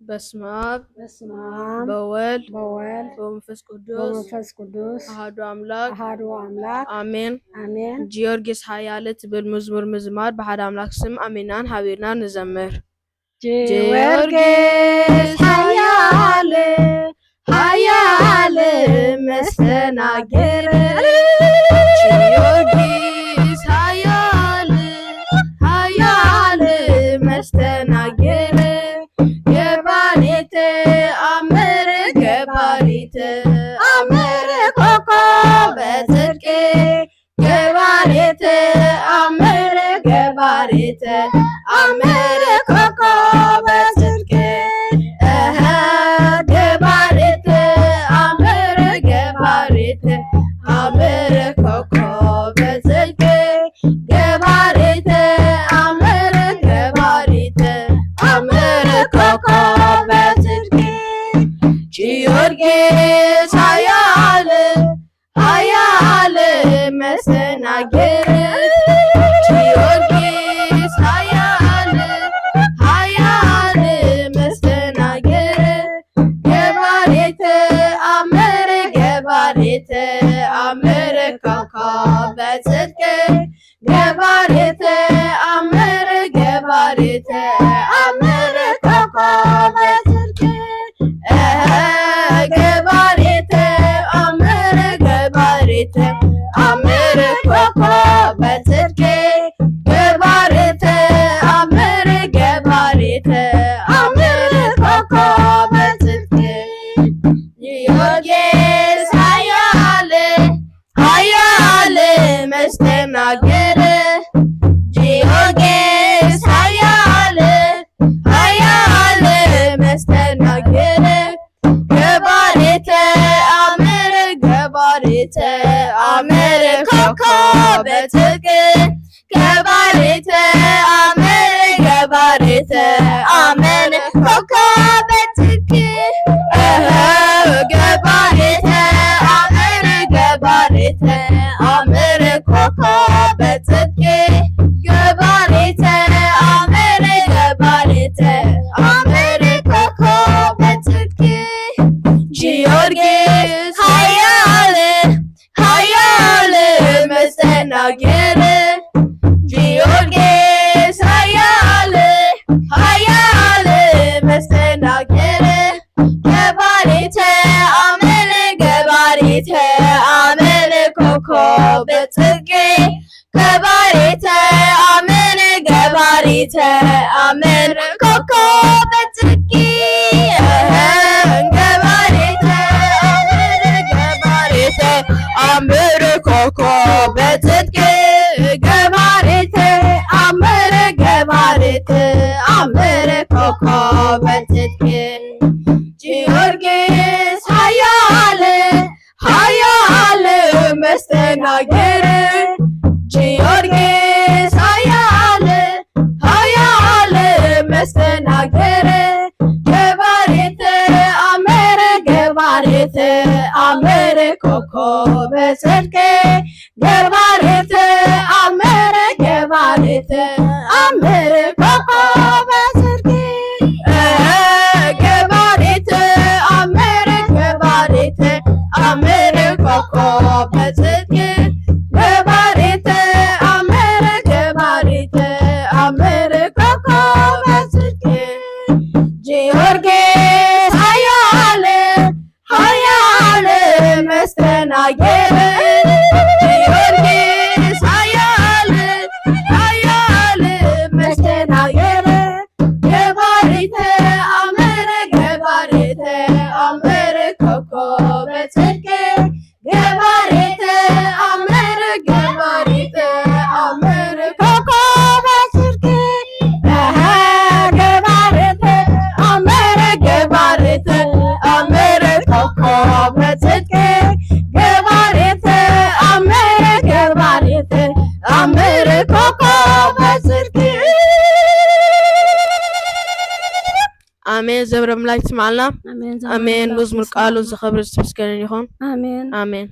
በስመ አብ በወልድ በመንፈስ ቅዱስ አሐዱ አምላክ አሜን። ጊዮርጊስ ኃያል ትብል መዝሙር ምዝማር በሓደ አምላክ ስም አሜናን ሀቢርና ንዘምር። ጊዮርጊስ ኃያል መስተናግር ጊዮርጊስ ኃያል መስተናግር ገባሪት አምር ኮከበ ጽድቅ ገባሪት አምር ኮከበ ጽድቅ ገባሪት አምር ኮከበ ጽድቅ ገባሪት አምር ኮከበ ጽድቅ ጊዮርጊስ ኃያል መስተናግር ጊዮርጊስ ኃያል መስተናግር ገባሪት አምር ኮከበ ጽድቅ ገባሪት አምር ኮከበ ጽድቅ ገባሪት አምር ኮከበ ጽድቅ ገባሪት አምር ኮከበ ጽድቅ ጊዮርጊስ ኃያል መስተናግር ጊዮርጊስ ኃያል መስተናግር ገባሪት አምር ኮከበ ጽድቅ ገባሪት አምር ኮከበ ጽድቅ ገባሪት አምር ኮከበ ጽድቅ ገባሪት አምር ኮከበ ጽድቅ ጊዮርጊስ ኃያል መስተናግር ጊዮርጊስ ኃያል መስተናግር ገባሪት አምር ኮከበ ጽድቅ ገባሪት አምር ኮከበ ጽድቅ ገባሪት አምር ኮከበ ጽድቅ ገባሪት አምር ኮከበ ጽድቅ ጊዮርጊስ ኃያል መስተናግር ጊዮርጊስ ኃያል መስተናግር ገባሪት አምር ኮከበ ጽድቅ ገባሪት አምር ኮከበ ጽድቅ ገባሪት አምር ኮከበ ጽድቅ ገባሪት አምር ኮከበ ጽድቅ ጊዮርጊስ ኃያል መስተናግር ጊዮርጊስ ኃያል መስተናግር ገባሪት አምር ኮከበ ጽድቅ ገባሪት አምር ኮከበ ጽድቅ ገባሪት አምር ኮከበ ጽድቅ ገባሪት አምር ኮከበ ጽድቅ አሜን። ዘብረ መላእክት ይስማዓልና አሜን። መዝሙር ቃሉ ዝኸብር ዝተመስገነ ይኹን አሜን።